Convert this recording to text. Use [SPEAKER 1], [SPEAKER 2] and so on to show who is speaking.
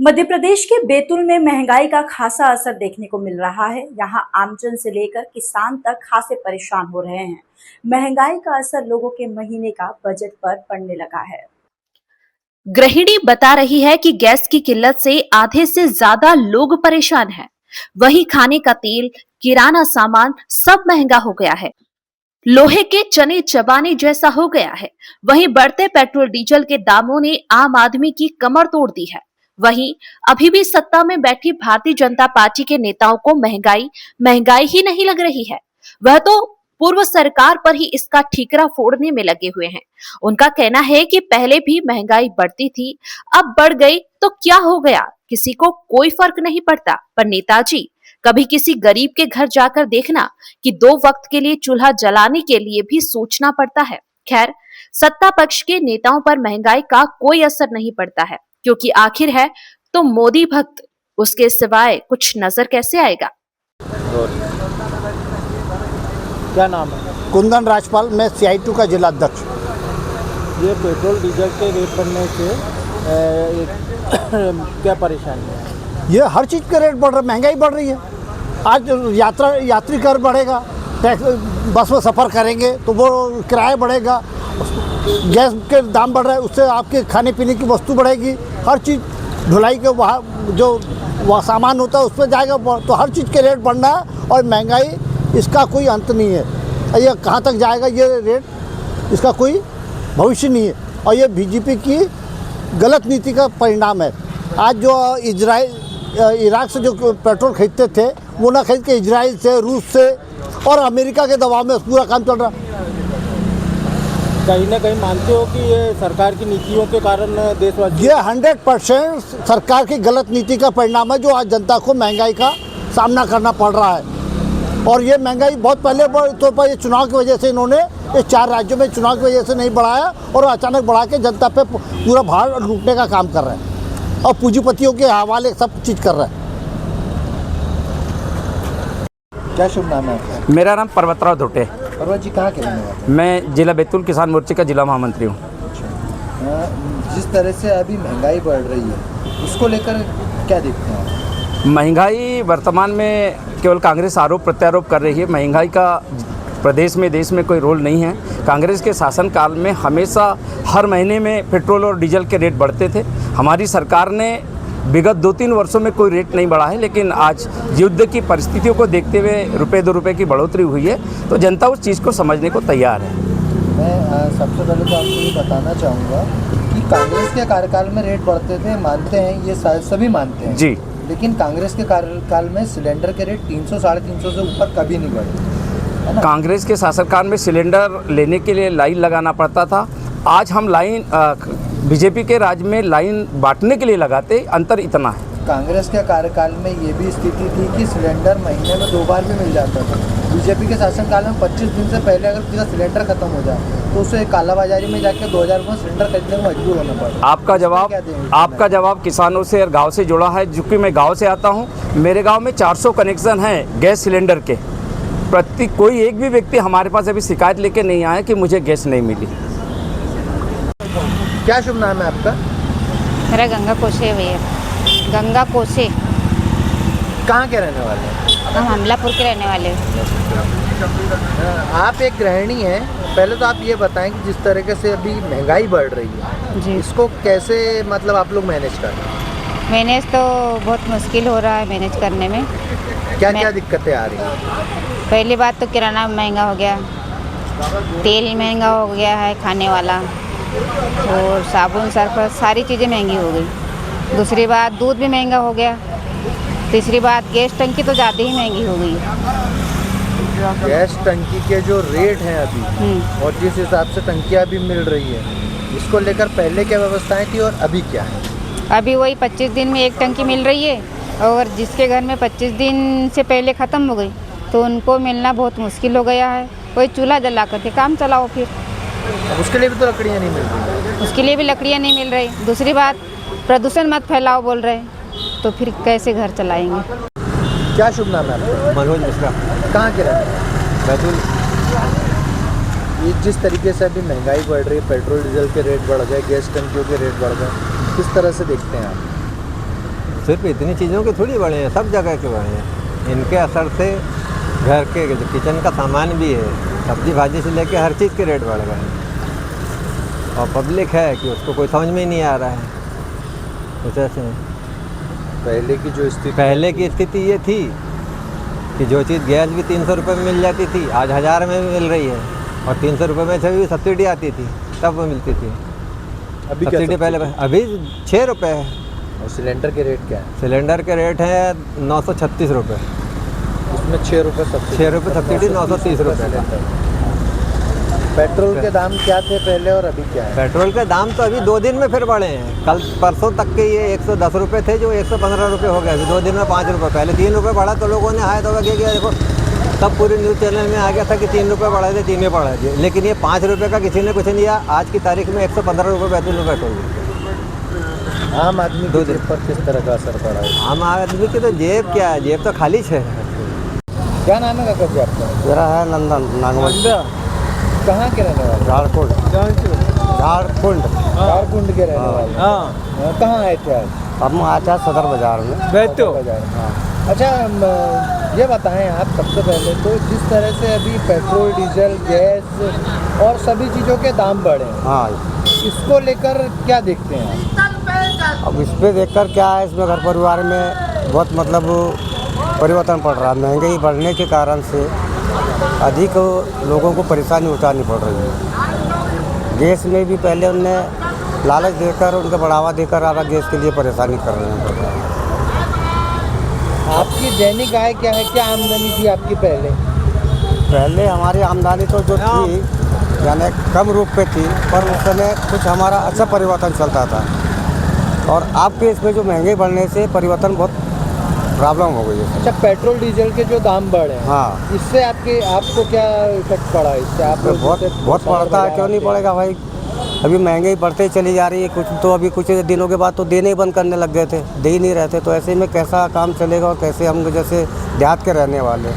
[SPEAKER 1] मध्य प्रदेश के बैतूल में महंगाई का खासा असर देखने को मिल रहा है। यहाँ आमजन से लेकर किसान तक खासे परेशान हो रहे हैं। महंगाई का असर लोगों के महीने का बजट पर पड़ने लगा है।
[SPEAKER 2] गृहिणी बता रही है कि गैस की किल्लत से आधे से ज्यादा लोग परेशान हैं। वहीं खाने का तेल, किराना सामान सब महंगा हो गया है। लोहे के चने चबाने जैसा हो गया है। वहीं बढ़ते पेट्रोल डीजल के दामों ने आम आदमी की कमर तोड़ दी है। वहीं अभी भी सत्ता में बैठी भारतीय जनता पार्टी के नेताओं को महंगाई ही नहीं लग रही है। वह तो पूर्व सरकार पर ही इसका ठीकरा फोड़ने में लगे हुए हैं। उनका कहना है कि पहले भी महंगाई बढ़ती थी, अब बढ़ गई तो क्या हो गया, किसी को कोई फर्क नहीं पड़ता। पर नेताजी, कभी किसी गरीब के घर जाकर देखना कि 2 वक्त के लिए चूल्हा जलाने के लिए भी सोचना पड़ता है। खैर, सत्ता पक्ष के नेताओं पर महंगाई का कोई असर नहीं पड़ता है, क्योंकि आखिर है तो मोदी भक्त, उसके सिवाय कुछ नजर कैसे आएगा।
[SPEAKER 3] क्या नाम है?
[SPEAKER 4] कुंदन राजपाल, मैं CI2 का जिला अध्यक्ष।
[SPEAKER 3] ये पेट्रोल डीजल के रेट बढ़ने से क्या परेशानी है?
[SPEAKER 4] ये हर चीज़ के रेट बढ़ रहे, महंगाई बढ़ रही है। आज यात्री कर बढ़ेगा, टैक्स बस में सफ़र करेंगे तो वो किराया बढ़ेगा, गैस के दाम बढ़ रहे हैं, उससे आपके खाने पीने की वस्तु बढ़ेगी, हर चीज़ ढुलाई के वहाँ जो वह सामान होता है उस पर जाएगा, तो हर चीज़ के रेट बढ़ना है। और महंगाई इसका कोई अंत नहीं है। ये कहाँ तक जाएगा ये रेट, इसका कोई भविष्य नहीं है। और ये बीजेपी की गलत नीति का परिणाम है। आज जो इराक से जो पेट्रोल खरीदते थे वो ना खरीद के इजराइल से, रूस से और अमेरिका के दबाव में पूरा काम चल रहा।
[SPEAKER 3] कहीं ना कहीं मानते हो कि ये सरकार की नीतियों के कारण देशवासी,
[SPEAKER 4] ये 100% सरकार की गलत नीति का परिणाम है, जो आज जनता को महंगाई का सामना करना पड़ रहा है। और ये महंगाई बहुत पहले तो पर ये चुनाव की वजह से इन्होंने ये 4 राज्यों में चुनाव की वजह से नहीं बढ़ाया और अचानक बढ़ा के जनता पे पूरा भार लूटने का काम कर रहे हैं और पूंजीपतियों के हवाले सब चीज़ कर रहे हैं।
[SPEAKER 3] क्या शुभ नाम है आपका?
[SPEAKER 5] मेरा नाम पर्वतराव धोटे।
[SPEAKER 3] पर्वत जी कहाँ के रहने वाले?
[SPEAKER 5] मैं जिला बैतूल किसान मोर्चे का जिला महामंत्री हूँ।
[SPEAKER 3] जिस तरह से अभी महंगाई बढ़ रही है उसको लेकर क्या देखते हैं?
[SPEAKER 5] महंगाई वर्तमान में केवल कांग्रेस आरोप प्रत्यारोप कर रही है। महंगाई का प्रदेश में, देश में कोई रोल नहीं है। कांग्रेस के शासनकाल में हमेशा हर महीने में पेट्रोल और डीजल के रेट बढ़ते थे। हमारी सरकार ने विगत 2-3 वर्षों में कोई रेट नहीं बढ़ा है, लेकिन आज युद्ध की परिस्थितियों को देखते हुए ₹2 की बढ़ोतरी हुई है, तो जनता उस चीज़ को समझने को तैयार है।
[SPEAKER 3] मैं सबसे पहले तो आपको ये बताना चाहूँगा कि कांग्रेस के कार्यकाल में रेट बढ़ते थे, मानते हैं, ये सभी मानते हैं
[SPEAKER 5] जी। लेकिन
[SPEAKER 3] कांग्रेस के कार्यकाल में सिलेंडर के रेट 300-350 से ऊपर कभी नहीं बढ़े।
[SPEAKER 5] कांग्रेस के शासनकाल में सिलेंडर लेने के लिए लाइन लगाना पड़ता था। आज हम लाइन बीजेपी के राज में लाइन बांटने के लिए लगाते, अंतर इतना है।
[SPEAKER 3] कांग्रेस के कार्यकाल में ये भी स्थिति थी कि सिलेंडर महीने में 2 बार भी मिल जाता था। बीजेपी के शासनकाल में 25 दिन से पहले अगर किसी का सिलेंडर खत्म हो जाए तो उसे कालाबाजारी में जाकर 2000 में सिलेंडर खरीदने में मजबूर होना पड़ा।
[SPEAKER 5] आपका जवाब किसानों से और गाँव से जुड़ा है। चूँकि मैं गाँव से आता हूँ, मेरे गाँव में 400 कनेक्शन हैं गैस सिलेंडर के। कोई एक भी व्यक्ति हमारे पास अभी शिकायत लेके नहीं आया कि मुझे गैस नहीं मिली।
[SPEAKER 3] क्या शुभ नाम है आपका?
[SPEAKER 6] मेरा गंगा कोसे भैया। गंगा कोसे।
[SPEAKER 3] कहाँ के रहने वाले हैं?
[SPEAKER 6] हम हमलापुर के रहने वाले हैं।
[SPEAKER 3] आप एक गृहिणी हैं, पहले तो आप ये बताएं कि जिस तरीके से अभी महंगाई बढ़ रही है
[SPEAKER 6] जी,
[SPEAKER 3] इसको कैसे मतलब आप लोग मैनेज कर रहे हैं?
[SPEAKER 6] मैनेज तो बहुत मुश्किल हो रहा है मैनेज करने में।
[SPEAKER 3] क्या दिक्कतें आ रही हैं?
[SPEAKER 6] पहली बात तो किराना महंगा हो गया, तेल महंगा हो गया है खाने वाला, और साबुन सर्फ सारी चीज़ें महंगी हो गई। दूसरी बात दूध भी महंगा हो गया। तीसरी बात गैस टंकी तो ज़्यादा ही महंगी हो गई है।
[SPEAKER 3] गैस टंकी के जो रेट हैं अभी और जिस हिसाब से टंकियाँ भी मिल रही है, इसको लेकर पहले क्या व्यवस्थाएं थी और अभी क्या है?
[SPEAKER 6] अभी वही 25 दिन में एक टंकी मिल रही है, और जिसके घर में 25 दिन से पहले ख़त्म हो गई तो उनको मिलना बहुत मुश्किल हो गया है। वही चूल्हा जला करके काम चलाओ, फिर
[SPEAKER 3] उसके लिए भी तो लकड़ियाँ नहीं मिल रही।
[SPEAKER 6] उसके लिए भी लकड़ियाँ नहीं मिल रही। दूसरी बात प्रदूषण मत फैलाओ बोल रहे, तो फिर कैसे घर चलाएंगे?
[SPEAKER 3] क्या शुभ नाम है आपका?
[SPEAKER 5] मनोज मिश्रा।
[SPEAKER 3] कहाँ के रहने वाले?
[SPEAKER 5] बैतूल।
[SPEAKER 3] ये जिस तरीके से अभी महंगाई बढ़ रही है, पेट्रोल डीजल के रेट बढ़ गए, गैस टंकियों के रेट बढ़ गए, किस तरह से देखते हैं आप?
[SPEAKER 7] सिर्फ इतनी चीज़ों के थोड़ी बढ़े हैं, सब जगह के बढ़े हैं। इनके असर से घर के जो किचन का सामान भी है, सब्जी भाजी से लेके हर चीज़ के रेट बढ़ गए हैं। और पब्लिक है कि उसको कोई समझ में ही नहीं आ रहा है कुछ ऐसे।
[SPEAKER 3] पहले की जो स्थिति
[SPEAKER 7] पहले की स्थिति ये थी कि जो चीज़ गैस भी 300 रुपये में मिल जाती थी, आज 1000 में भी मिल रही है। और 300 रुपये में से भी सब्सिडी आती थी, तब वो मिलती थी।
[SPEAKER 3] अभी क्या
[SPEAKER 7] सब्सिडी पहले, अभी 6 रुपये है।
[SPEAKER 3] और सिलेंडर के रेट क्या है?
[SPEAKER 7] सिलेंडर के रेट है 936 रुपये,
[SPEAKER 3] उसमें 6 रुपये सब्सिडी।
[SPEAKER 7] 6 रुपये सब्सिडी, 930 रुपये।
[SPEAKER 3] पेट्रोल के दाम क्या थे पहले और अभी क्या है?
[SPEAKER 7] पेट्रोल के दाम तो अभी 2 दिन में फिर बढ़े हैं। कल परसों तक के ये 110 रुपये थे, जो 115 रुपये हो गए अभी 2 दिन में 5 रुपये। पहले 3 रुपये बढ़ा तो लोगों ने हाय तो किया, देखो तब पूरी न्यूज़ चैनल में आ गया था कि 3 रुपये बढ़ा दे, 3 में बढ़ा दिए। लेकिन ये 5 रुपये का किसी ने कुछ नहीं दिया। आज की तारीख में 115 रुपये पेट्रोल में पेट्रोल।
[SPEAKER 3] आम आदमी की जेब पर किस तरह का असर पड़ा है?
[SPEAKER 7] आम आदमी की तो जेब क्या है, जेब तो खाली है।
[SPEAKER 3] क्या नाम है काका जी आपका?
[SPEAKER 7] मेरा है नंदन नागवंश।
[SPEAKER 3] कहाँ के रहने वाले?
[SPEAKER 7] झारखंड। झारखंड
[SPEAKER 3] झारखंड के रहने वाले। हाँ, कहाँ आए थे आज?
[SPEAKER 7] हम आए थे सदर बाजार में।
[SPEAKER 3] बाजार। अच्छा, ये बताएं आप सबसे पहले तो, जिस तरह से अभी पेट्रोल, डीजल, गैस और सभी चीज़ों के दाम बढ़े हैं,
[SPEAKER 7] हाँ,
[SPEAKER 3] इसको लेकर क्या देखते हैं आप?
[SPEAKER 7] अब इस पर देखकर क्या है, इसमें घर परिवार में बहुत मतलब परिवर्तन पड़ रहा है। महंगाई बढ़ने के कारण से अधिक लोगों को परेशानी उठानी पड़ रही है। गैस में भी पहले उनने लालच देकर, उनका बढ़ावा देकर आ रहा, गैस के लिए परेशानी कर रहे हैं।
[SPEAKER 3] आपकी दैनिक आय क्या है? क्या आमदनी थी आपकी पहले?
[SPEAKER 7] पहले हमारी आमदनी तो जो थी यानी कम रूप पे थी, पर उस समय कुछ हमारा अच्छा परिवर्तन चलता था। और आपके इसमें जो महंगाई बढ़ने से परिवर्तन बहुत प्रॉब्लम हो गई है।
[SPEAKER 3] अच्छा, पेट्रोल डीजल के जो दाम बढ़े हैं,
[SPEAKER 7] हाँ,
[SPEAKER 3] इससे आपको क्या इफेक्ट पड़ा? इससे आप
[SPEAKER 7] बहुत पड़ता है। क्यों नहीं पड़ेगा भाई, अभी महंगाई बढ़ते ही चली जा रही है। कुछ तो अभी कुछ दिनों के बाद तो देने ही बंद करने लग गए थे, दे ही नहीं रहे थे। तो ऐसे में कैसा काम चलेगा और कैसे हम जैसे देहात के रहने वाले